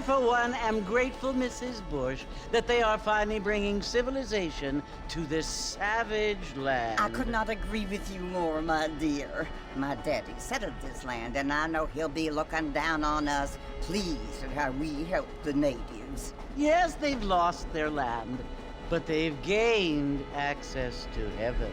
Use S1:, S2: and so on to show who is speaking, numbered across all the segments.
S1: for one, am grateful, Mrs. Bush, that they are finally bringing civilization to this savage land.
S2: I could not agree with you more, my dear. My daddy settled this land, and I know he'll be looking down on us, pleased at how we help the natives.
S1: Yes, they've lost their land, but they've gained access to heaven.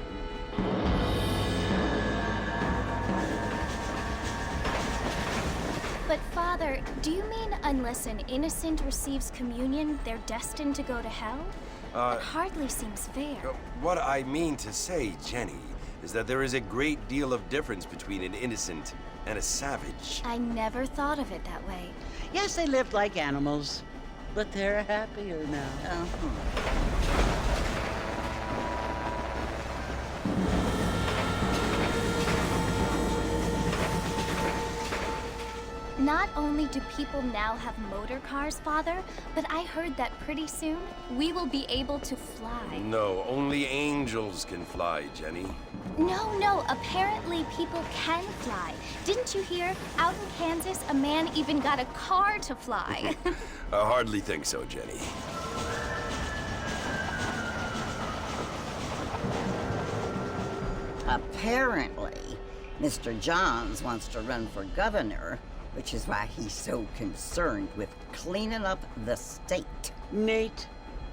S3: But Father, do you mean unless an innocent receives communion, they're destined to go to hell? That hardly seems fair.
S4: What I mean to say, Jenny, is that there is a great deal of difference between an innocent and a savage.
S3: I never thought of it that way.
S1: Yes, they lived like animals, but they're happier now.
S3: Not only do people now have motor cars, Father, but I heard that pretty soon we will be able to fly.
S4: No, only angels can fly, Jenny.
S3: No, apparently people can fly. Didn't you hear? Out in Kansas, a man even got a car to fly.
S4: I hardly think so, Jenny.
S2: Apparently, Mr. Johns wants to run for governor, which is why he's so concerned with cleaning up the state.
S1: Nate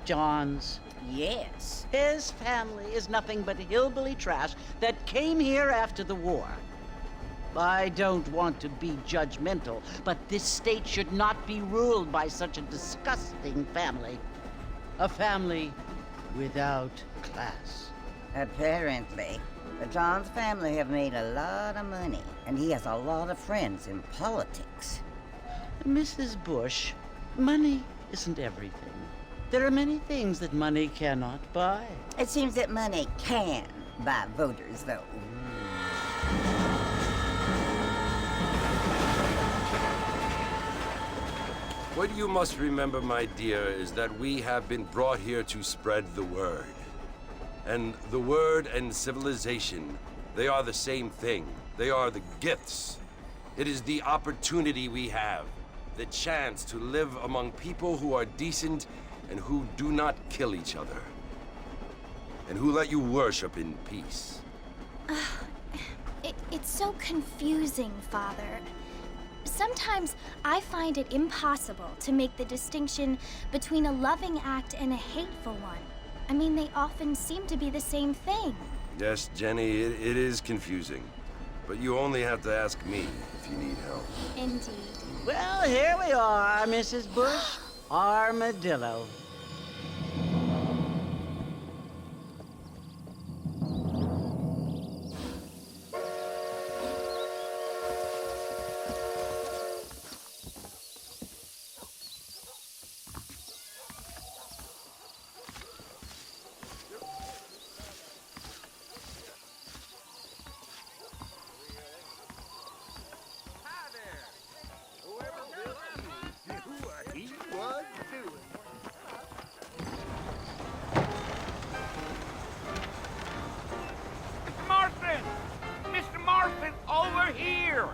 S1: Johns.
S2: Yes.
S1: His family is nothing but hillbilly trash that came here after the war. I don't want to be judgmental, but this state should not be ruled by such a disgusting family. A family without class.
S2: Apparently. The Johns family have made a lot of money, and he has a lot of friends in politics.
S1: Mrs. Bush, money isn't everything. There are many things that money cannot buy.
S2: It seems that money can buy voters, though.
S4: What you must remember, my dear, is that we have been brought here to spread the word. And the word and civilization, they are the same thing. They are the gifts. It is the opportunity we have, the chance to live among people who are decent and who do not kill each other, and who let you worship in peace.
S3: It's so confusing, Father. Sometimes I find it impossible to make the distinction between a loving act and a hateful one. I mean, they often seem to be the same thing.
S4: Yes, Jenny, it is confusing. But you only have to ask me if you need help.
S3: Indeed.
S1: Well, here we are, Mrs. Bush. Armadillo.
S5: Over here!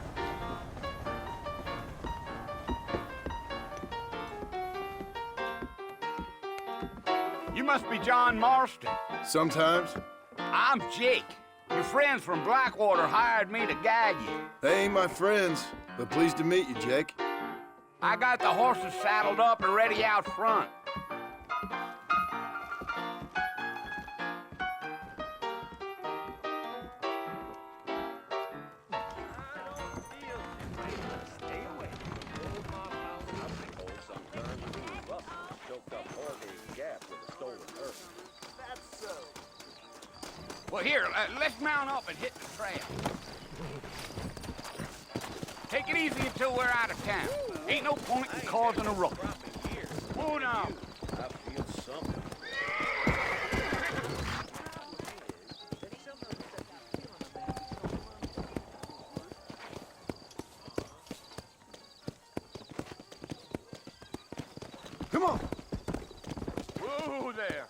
S5: You must be John Marston.
S6: Sometimes.
S5: I'm Jake. Your friends from Blackwater hired me to guide you.
S6: They ain't my friends, but pleased to meet you, Jake.
S5: I got the horses saddled up and ready out front. Well, here, let's mount up and hit the trail. Take it easy until we're out of town. Ain't no point in causing a ruckus. Whoa now.
S4: I feel something.
S6: Come on.
S5: Whoa there.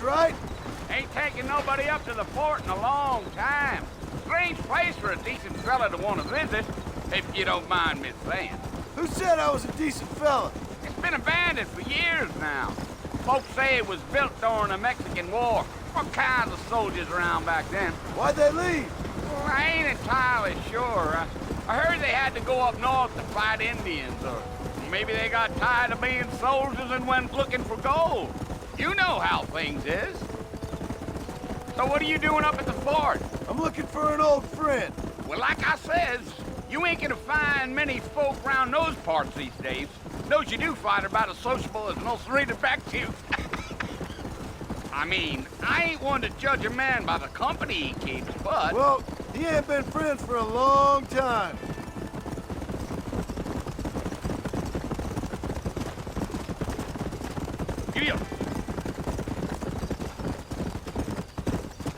S6: That's right.
S5: Ain't taken nobody up to the fort in a long time. Strange place for a decent fella to want to visit, if you don't mind me saying.
S6: Who said I was a decent fella?
S5: It's been abandoned for years now. Folks say it was built during the Mexican War. What kinds of soldiers around back then?
S6: Why'd they leave?
S5: Well, I ain't entirely sure. I heard they had to go up north to fight Indians, or maybe they got tired of being soldiers and went looking for gold. You know how things is. So what are you doing up at the fort?
S6: I'm looking for an old friend.
S5: Well, like I says, you ain't gonna find many folk around those parts these days. Those you do find are about as sociable as most redefective. I mean, I ain't one to judge a man by the company he keeps, but...
S6: Well, he ain't been friends for a long time.
S5: Giddy up.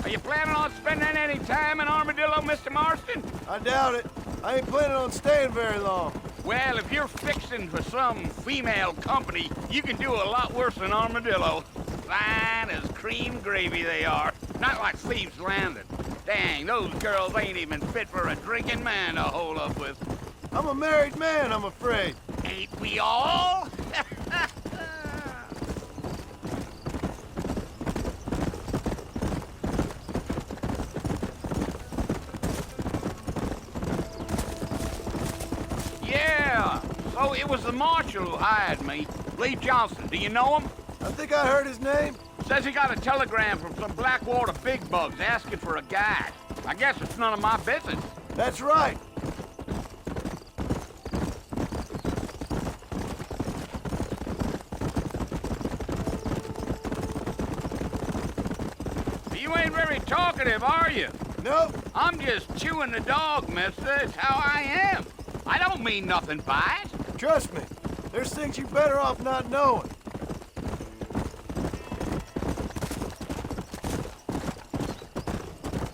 S5: Are you planning on spending any time in Armadillo, Mr. Marston?
S6: I doubt it. I ain't planning on staying very long.
S5: Well, if you're fixing for some female company, you can do a lot worse than Armadillo. Fine as cream gravy they are. Not like Thieves Landing. Dang, those girls ain't even fit for a drinking man to hold up with.
S6: I'm a married man, I'm afraid.
S5: Ain't we all? Yeah, so it was the marshal who hired me. Lee Johnson, do you know him?
S6: I think I heard his name.
S5: Says he got a telegram from some Blackwater big bugs asking for a guide. I guess it's none of my business.
S6: That's right.
S5: You ain't very talkative, are you?
S6: Nope.
S5: I'm just chewing the dog, mister. It's how I am. I don't mean nothing by it.
S6: Trust me. There's things you better off not knowing.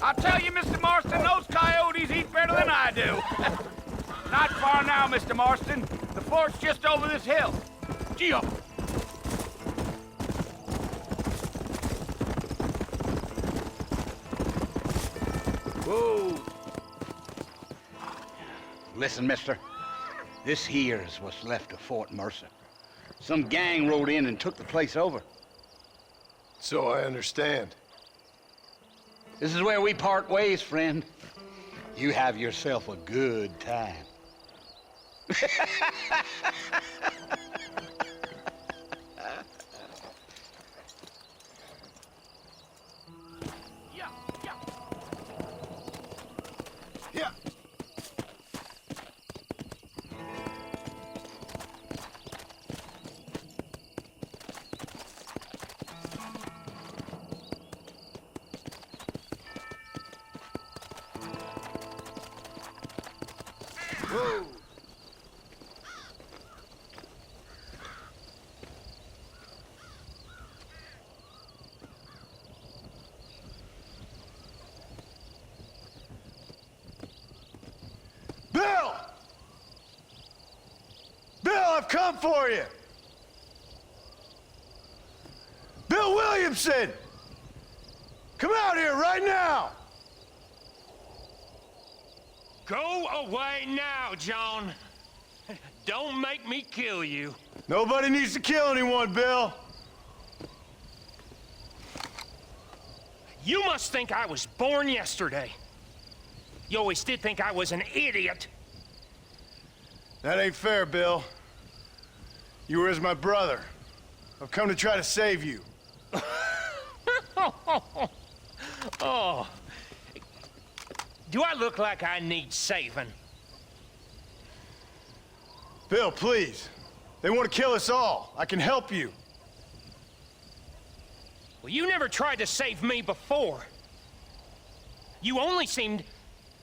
S5: I'll tell you, Mr. Marston, those coyotes eat better than I do. Not far now, Mr. Marston. The fort's just over this hill. Gee up. Whoa. Listen, mister. This here's what's left of Fort Mercer. Some gang rode in and took the place over.
S6: So I understand.
S5: This is where we part ways, friend. You have yourself a good time. Yeah.
S6: Yeah. Whoa. Bill! Bill, I've come for you! Bill Williamson! Come out here right now!
S7: Go away now, John. Don't make me kill you.
S6: Nobody needs to kill anyone, Bill.
S7: You must think I was born yesterday. You always did think I was an idiot.
S6: That ain't fair, Bill. You were as my brother. I've come to try to save you.
S7: Oh. Do I look like I need saving?
S6: Bill, please. They want to kill us all. I can help you.
S7: Well, you never tried to save me before. You only seemed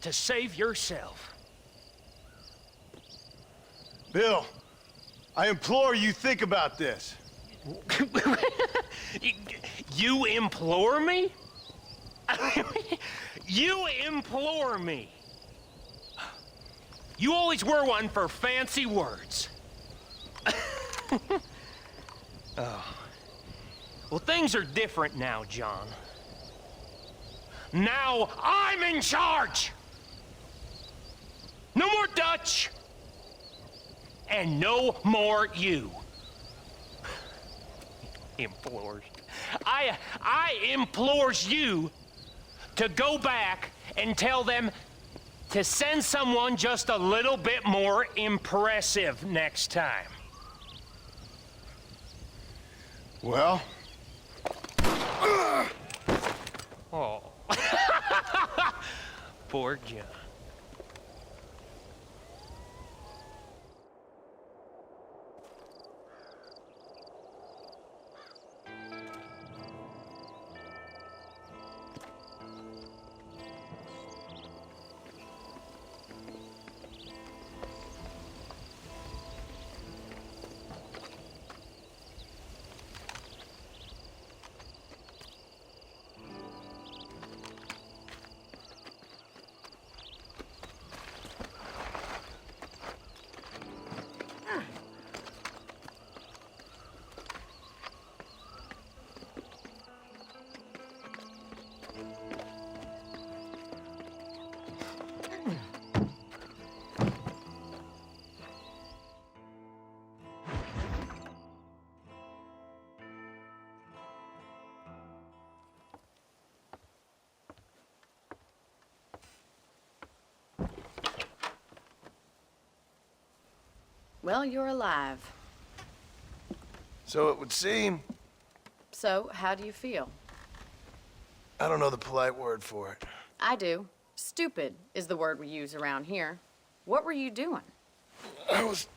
S7: to save yourself.
S6: Bill, I implore you think about this.
S7: You implore me? You implore me. You always were one for fancy words. Oh. Well, things are different now, John. Now I'm in charge! No more Dutch! And no more you. Implores. I implores you to go back and tell them to send someone just a little bit more impressive next time.
S6: Well?
S7: Oh. Poor John.
S8: Well, you're alive.
S6: So it would seem.
S8: So, how do you feel?
S6: I don't know the polite word for it.
S8: I do. Stupid is the word we use around here. What were you doing?
S6: I was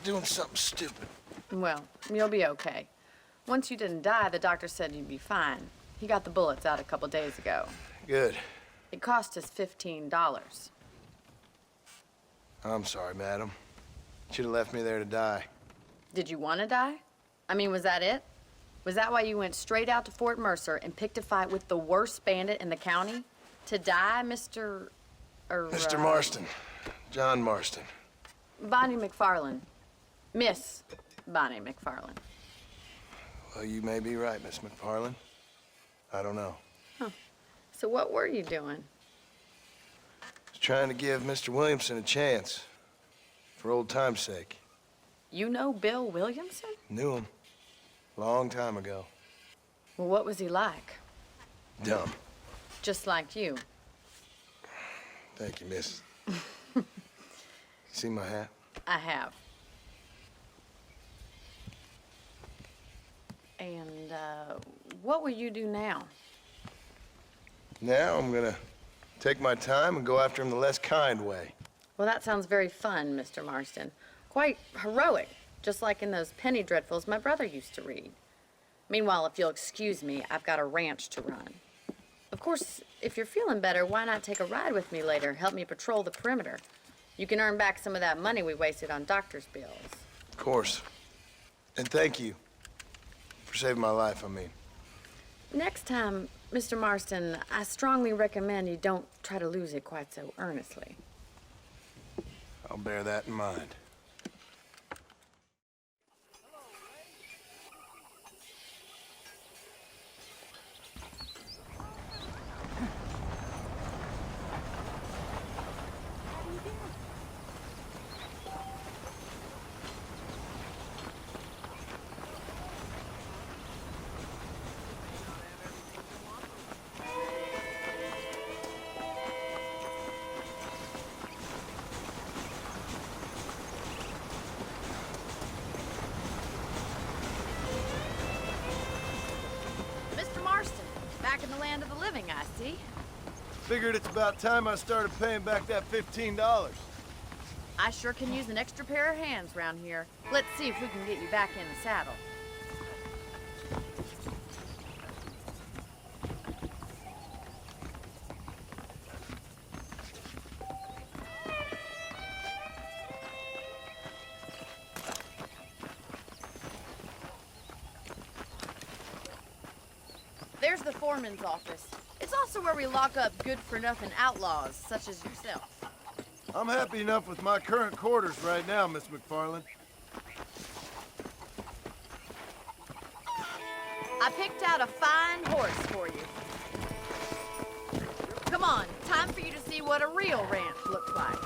S6: doing something stupid.
S8: Well, you'll be okay. Once you didn't die, the doctor said you'd be fine. He got the bullets out a couple days ago.
S6: Good.
S8: It cost us $15.
S6: I'm sorry, madam. Should have left me there to die.
S8: Did you want to die? I mean, was that it? Was that why you went straight out to Fort Mercer and picked a fight with the worst bandit in the county? To die, Mr.
S6: Mr. Marston. John Marston.
S8: Bonnie McFarland. Miss Bonnie McFarland.
S6: Well, you may be right, Miss McFarland. I don't know.
S8: So what were you doing?
S6: I was trying to give Mr. Williamson a chance. For old time's sake.
S8: You know Bill Williamson?
S6: Knew him. Long time ago.
S8: Well, what was he like?
S6: Dumb.
S8: Just like you.
S6: Thank you, miss. See my hat?
S8: I have. And, what will you do now?
S6: Now I'm gonna take my time and go after him the less kind way.
S8: Well, that sounds very fun, Mr. Marston. Quite heroic, just like in those penny dreadfuls my brother used to read. Meanwhile, if you'll excuse me, I've got a ranch to run. Of course, if you're feeling better, why not take a ride with me later? Help me patrol the perimeter. You can earn back some of that money we wasted on doctor's bills.
S6: Of course. And thank you for saving my life, I mean.
S8: Next time, Mr. Marston, I strongly recommend you don't try to lose it quite so earnestly.
S6: I'll bear that in mind.
S8: Back in the land of the living, I see.
S6: Figured it's about time I started paying back that $15.
S8: I sure can use an extra pair of hands around here. Let's see if we can get you back in the saddle. There's the foreman's office. It's also where we lock up good-for-nothing outlaws, such as yourself.
S6: I'm happy enough with my current quarters right now, Miss McFarland.
S8: picked out a fine horse for you. Come on, time for you to see what a real ranch looks like.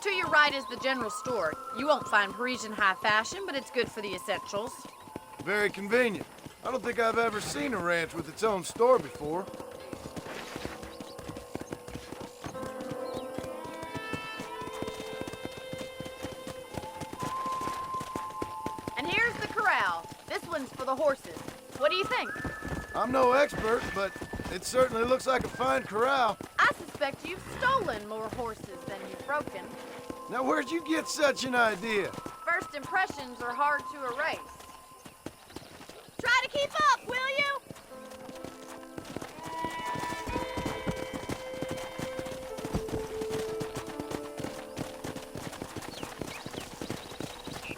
S8: To your right is the general store. You won't find Parisian high fashion, but it's good for the essentials.
S6: Very convenient. I don't think I've ever seen a ranch with its own store before.
S8: And here's the corral. This one's for the horses. What do you think?
S6: I'm no expert, but it certainly looks like a fine corral.
S8: I suspect you've stolen more horses than you've broken.
S6: Now, where'd you get such an idea?
S8: First impressions are hard to erase. Try to keep up, will you?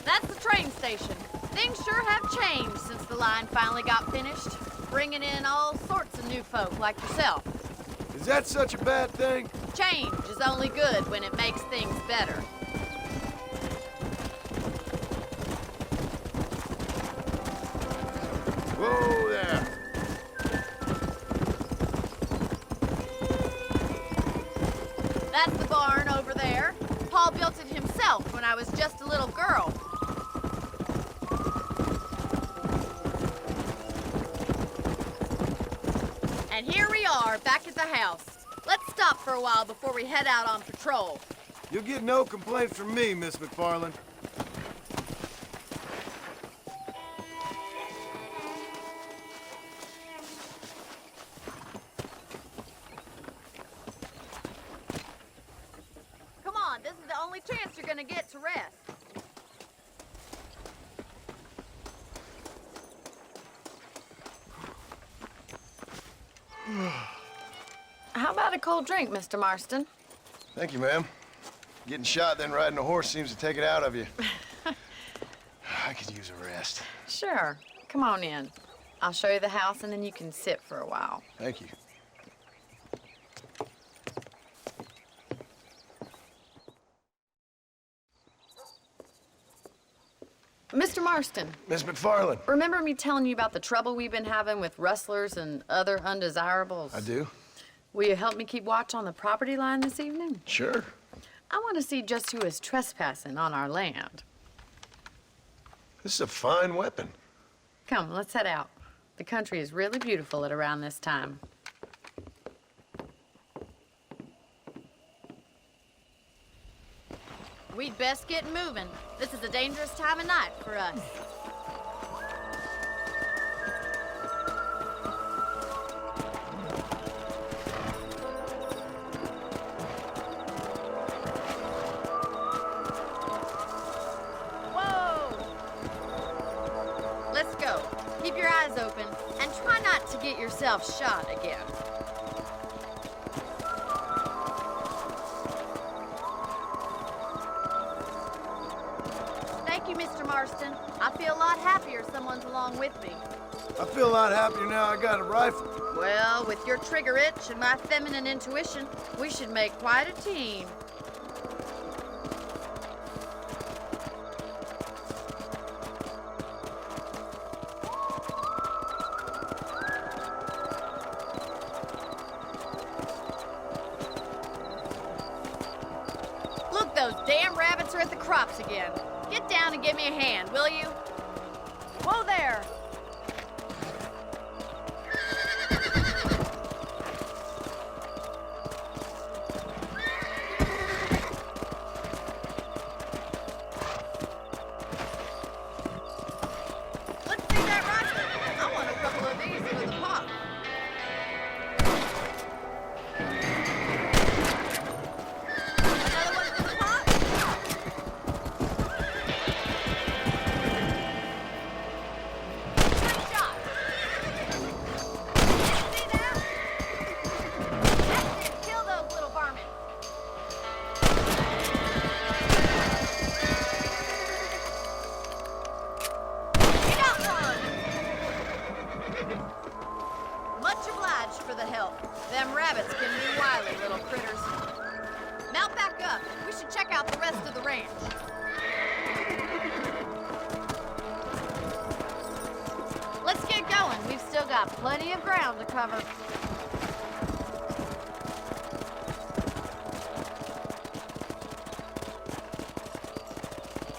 S8: That's the train station. Things sure have changed since the line finally got finished, bringing in all sorts of new folk like yourself.
S6: Is that such a bad thing?
S8: Change is only good when it makes things better.
S6: Whoa there.
S8: That's the barn over there. Paul built it himself when I was just a little girl. And here we are, back at the house. Let's stop for a while before we head out on patrol.
S6: You'll get no complaint from me, Miss McFarland.
S8: Come on, this is the only chance you're gonna get to rest. How about a cold drink, Mr. Marston?
S6: Thank you, ma'am. Getting shot, then riding a horse seems to take it out of you. I could use a rest.
S8: Sure. Come on in. I'll show you the house, and then you can sit for a while.
S6: Thank you.
S8: Mr. Marston,
S6: Miss McFarland.
S8: remember me telling you about the trouble we've been having with rustlers and other undesirables?
S6: I do?
S8: Will you help me keep watch on the property line this evening?
S6: Sure.
S8: I want to see just who is trespassing on our land.
S6: This is a fine weapon.
S8: Come, let's head out. The country is really beautiful at around this time. We'd best get moving. This is a dangerous time of night for us. Whoa! Let's go. Keep your eyes open and try not to get yourself shot again. Thank you, Mr. Marston. I feel a lot happier someone's along with me.
S6: I feel a lot happier now I got a rifle.
S8: Well, with your trigger itch and my feminine intuition, we should make quite a team. Look, those damn rabbits are at the crops again. Get down and give me a hand, will you? Whoa there! Let's see that rifle. I want a couple of these for the pot. Another one for the pot? Them rabbits can be wily little critters. Mount back up. We should check out the rest of the ranch. Let's get going. We've still got plenty of ground to cover.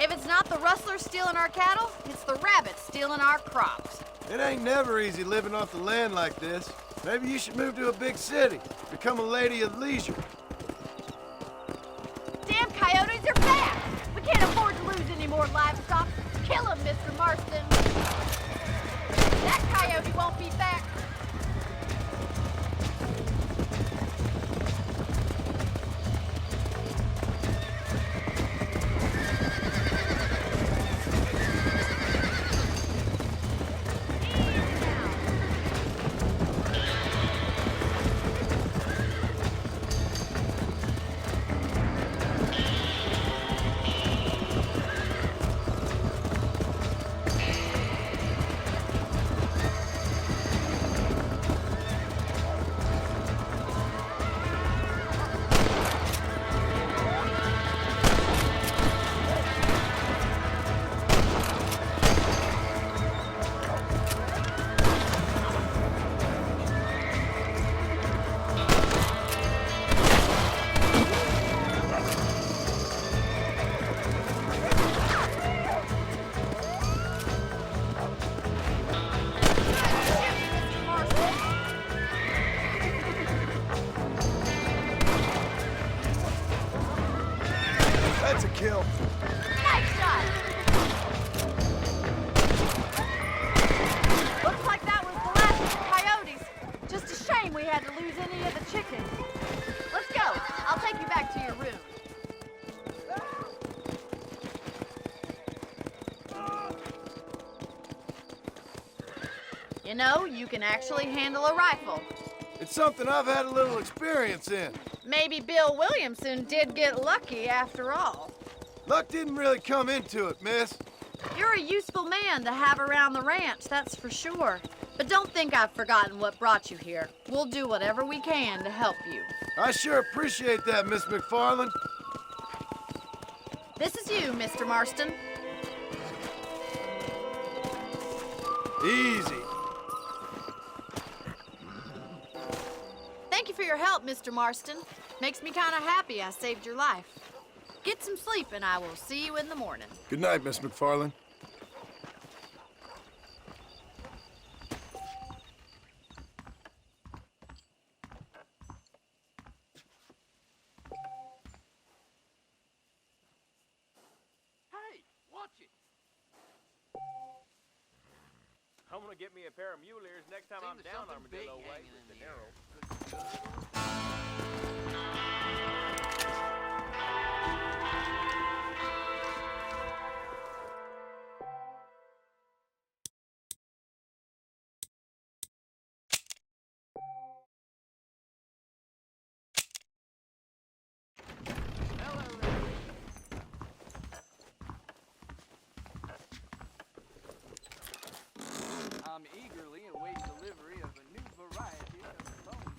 S8: If it's not the rustlers stealing our cattle, it's the rabbits stealing our crops.
S6: It ain't never easy living off the land like this. Maybe you should move to a big city. Become a lady of leisure.
S8: Damn coyotes are back! We can't afford to lose any more livestock. Kill them, Mr. Marston. That coyote won't be back.
S6: That's a kill.
S8: Nice shot! Looks like that was the last of the coyotes. Just a shame we had to lose any of the chickens. Let's go. I'll take you back to your room. You know, you can actually handle a rifle.
S6: It's something I've had a little experience in.
S8: Maybe Bill Williamson did get lucky after all.
S6: Luck didn't really come into it, miss.
S8: You're a useful man to have around the ranch, that's for sure. But don't think I've forgotten what brought you here. We'll do whatever we can to help you.
S6: I sure appreciate that, Miss McFarland.
S8: This is you, Mr. Marston.
S6: Easy.
S8: Thank you for your help, Mr. Marston. Makes me kind of happy I saved your life. Get some sleep and I will see you in the morning.
S6: Good night, Miss McFarland.
S5: Hey, watch it!
S9: I'm gonna get me a pair of mule ears next time I'm down Armadillo Way with the Darrow.
S5: I'm eagerly awaiting delivery of a new variety of bone.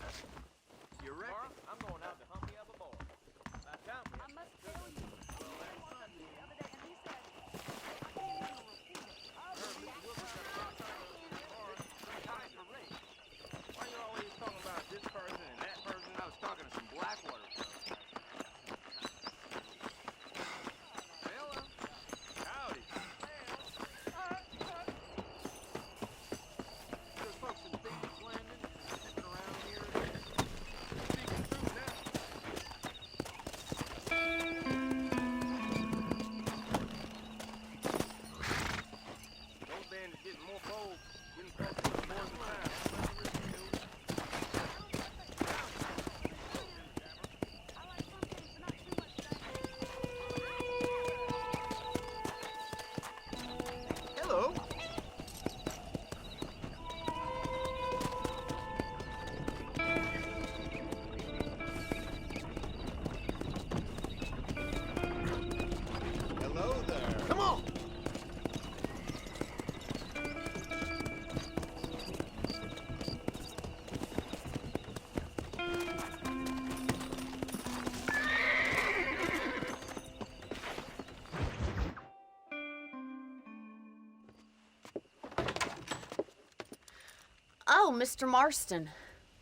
S8: Mr. Marston.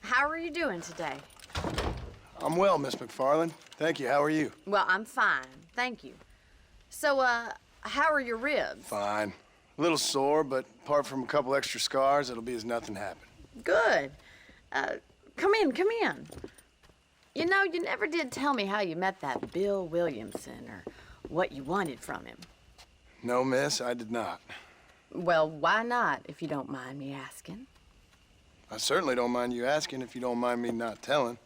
S8: How are you doing today?
S6: I'm well, Miss McFarland. Thank you. How are you?
S8: Well, I'm fine, thank you. So, how are your ribs?
S6: Fine. A little sore, but apart from a couple extra scars, it'll be as nothing happened.
S8: Good. Come in, come in. You know, you never did tell me how you met that Bill Williamson or what you wanted from him.
S6: No, miss, I did not.
S8: Well, why not, if you don't mind me asking?
S6: I certainly don't mind you asking if you don't mind me not telling.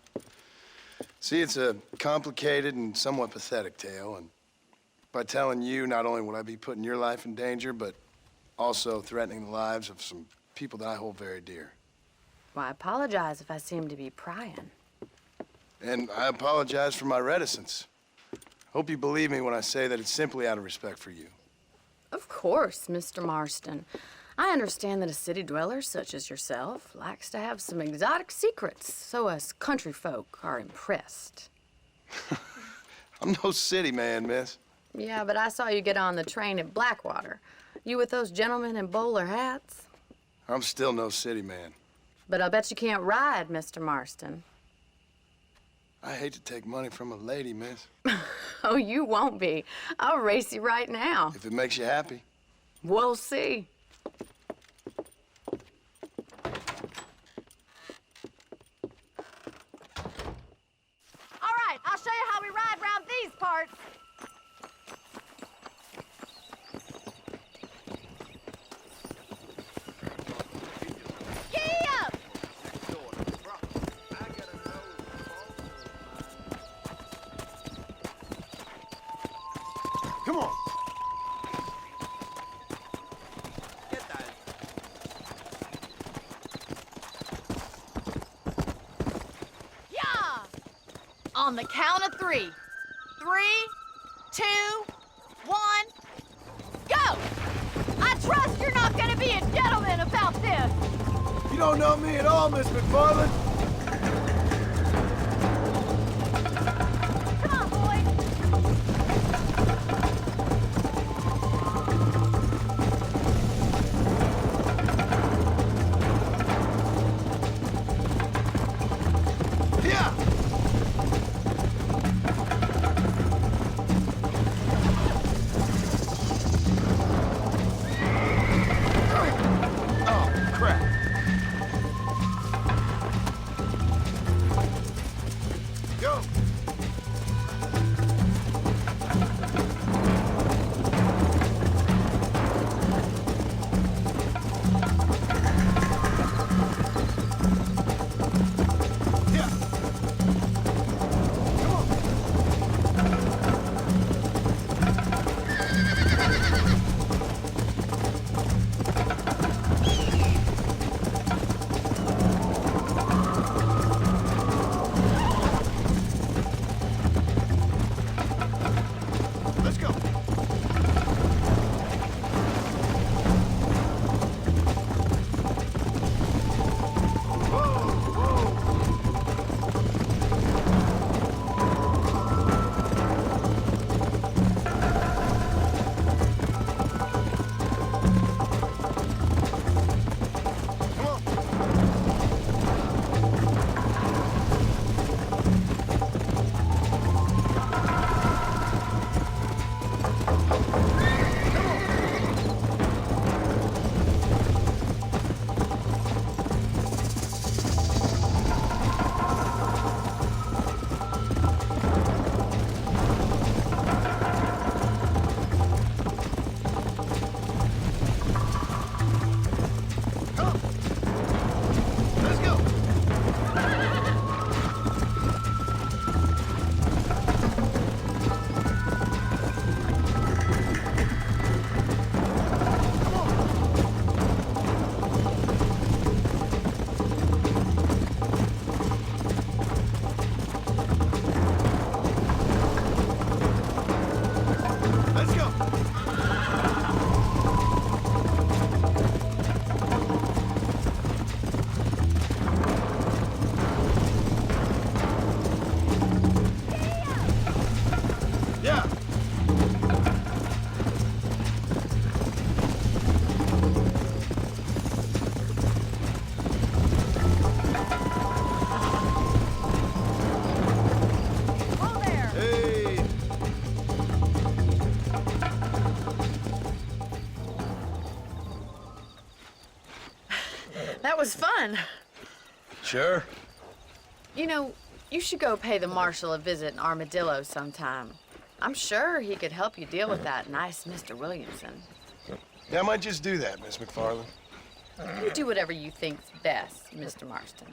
S6: See, it's a complicated and somewhat pathetic tale, and by telling you, not only would I be putting your life in danger, but also threatening the lives of some people that I hold very dear.
S8: Well, I apologize if I seem to be prying.
S6: And I apologize for my reticence. Hope you believe me when I say that it's simply out of respect for you.
S8: Of course, Mr. Marston. I understand that a city dweller such as yourself likes to have some exotic secrets, so us country folk are impressed.
S6: I'm no city man, miss.
S8: Yeah, but I saw you get on the train at Blackwater. You with those gentlemen in bowler hats?
S6: I'm still no city man.
S8: But I'll bet you can't ride, Mr. Marston.
S6: I hate to take money from a lady, miss.
S8: Oh, you won't be. I'll race you right now.
S6: If it makes you happy.
S8: We'll see.
S10: All right, I'll show you how we ride around these parts. Giddy up!
S6: Come on.
S10: Yeah! On the count of 3. 3, 2, 1, go! I trust you're not gonna be a gentleman about this.
S6: You don't know me at all, Miss McFarland.
S10: Come on, boy.
S6: Yeah. Oh, crap.
S8: fun.
S6: Sure.
S8: You know, you should go pay the marshal a visit in Armadillo sometime. I'm sure he could help you deal with that nice Mr. Williamson.
S6: Yeah, I might just do that, Miss McFarland.
S8: You do whatever you think's best, Mr. Marston.